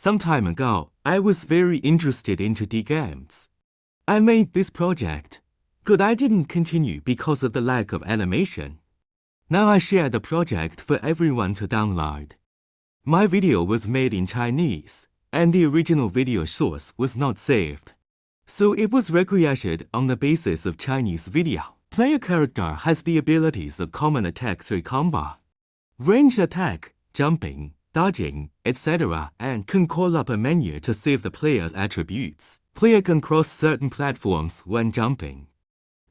Some time ago, I was very interested into the games. I made this project, but I didn't continue because of the lack of animation. Now I share the project for everyone to download. My video was made in Chinese, and the original video source was not saved. So it was recreated on the basis of Chinese video. Player character has the abilities of common attack 3 combo, range attack, jumping, dodging, etc., and can call up a menu to save the player's attributes. Player can cross certain platforms when jumping.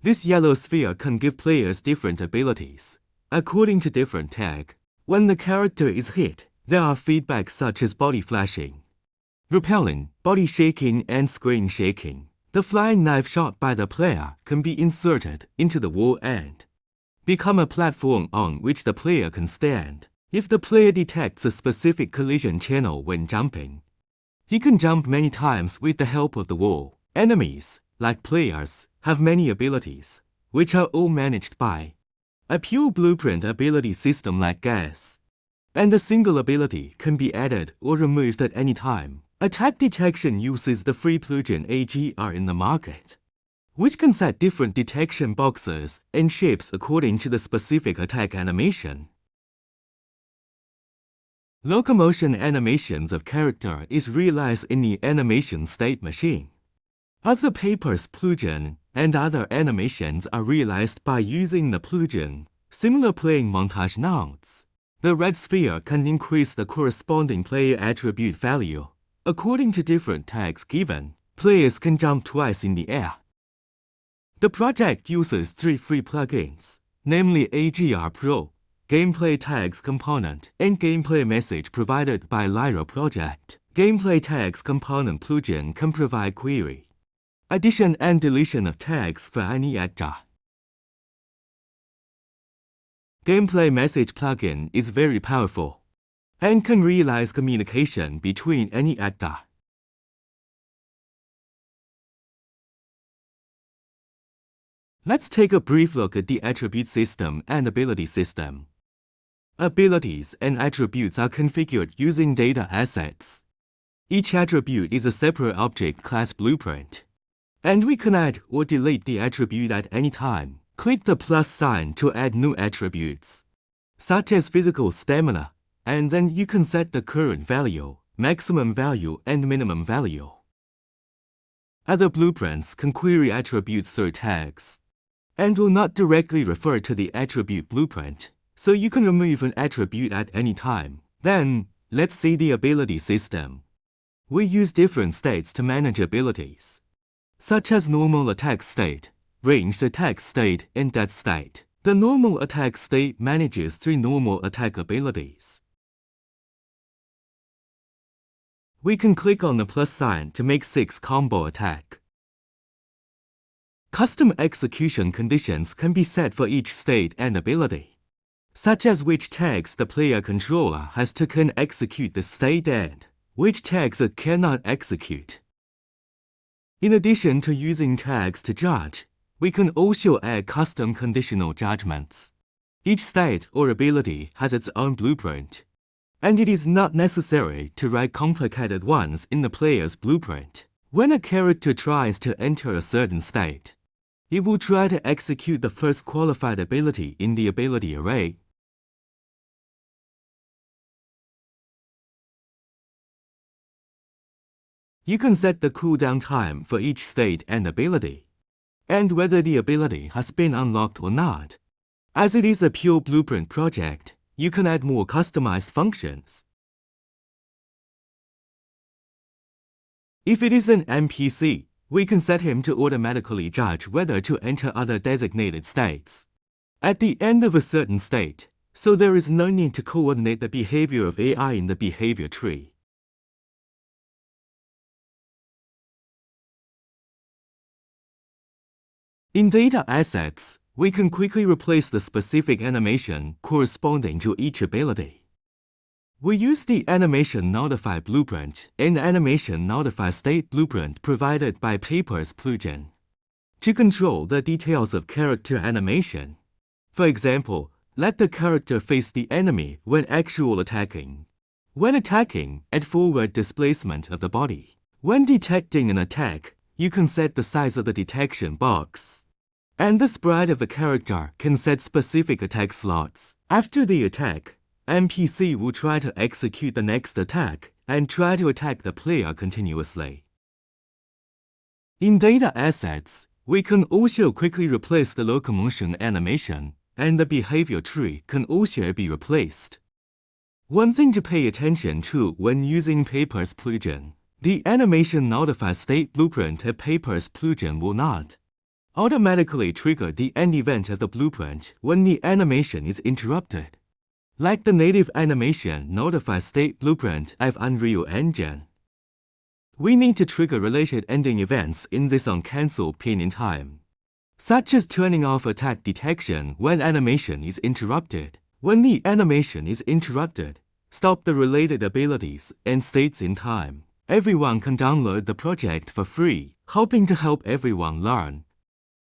This yellow sphere can give players different abilities, according to different tag. When the character is hit, there are feedbacks such as body flashing, repelling, body shaking, and screen shaking. The flying knife shot by the player can be inserted into the wall and become a platform on which the player can stand. If the player detects a specific collision channel when jumping, he can jump many times with the help of the wall. Enemies, like players, have many abilities, which are all managed by a pure blueprint ability system like gas, and a single ability can be added or removed at any time. Attack detection uses the free plugin AGR in the market, which can set different detection boxes and shapes according to the specific attack animation. Locomotion animations of character is realized in the animation state machine. Other papers plugin and other animations are realized by using the plugin. Similar playing montage nodes. The red sphere can increase the corresponding player attribute value. According to different tags given, players can jump twice in the air. The project uses 3 free plugins, namely AGR Pro, Gameplay Tags Component, and Gameplay Message provided by Lyra Project. Gameplay Tags Component plugin can provide query, addition and deletion of tags for any actor. Gameplay Message plugin is very powerful and can realize communication between any actor. Let's take a brief look at the attribute system and ability system. Abilities and attributes are configured using data assets. Each attribute is a separate object class blueprint, and we can add or delete the attribute at any time. Click the plus sign to add new attributes, such as physical stamina, and then you can set the current value, maximum value, and minimum value. Other blueprints can query attributes through tags, and will not directly refer to the attribute blueprint, so you can remove an attribute at any time. Then, let's see the ability system. We use different states to manage abilities, such as normal attack state, ranged attack state, and death state. The normal attack state manages 3 normal attack abilities. We can click on the plus sign to make 6 combo attack. Custom execution conditions can be set for each state and ability, such as which tags the player controller has to can execute the state and which tags it cannot execute. In addition to using tags to judge, we can also add custom conditional judgments. Each state or ability has its own blueprint, and it is not necessary to write complicated ones in the player's blueprint. When a character tries to enter a certain state, it will try to execute the first qualified ability in the ability array. You can set the cooldown time for each state and ability, and whether the ability has been unlocked or not. As it is a pure blueprint project, you can add more customized functions. If it is an NPC, we can set him to automatically judge whether to enter other designated states at the end of a certain state, so there is no need to coordinate the behavior of AI in the behavior tree. In data assets, we can quickly replace the specific animation corresponding to each ability. We use the Animation Notify blueprint and Animation Notify State blueprint provided by Papers plugin to control the details of character animation. For example, let the character face the enemy when actual attacking, When attacking, add forward displacement of the body. When detecting an attack, you can set the size of the detection box. And the sprite of the character can set specific attack slots. After the attack, NPC will try to execute the next attack and try to attack the player continuously. In data assets, we can also quickly replace the locomotion animation, and the behavior tree can also be replaced. One thing to pay attention to when using Paper's plugin: the animation notify state blueprint if Paper's plugin will not automatically trigger the end event of the blueprint when the animation is interrupted. Like the native animation notify state blueprint of Unreal Engine. We need to trigger related ending events in this on-cancel pin in time, such as turning off attack detection when animation is interrupted. When the animation is interrupted, stop the related abilities and states in time. Everyone can download the project for free, hoping to help everyone learn.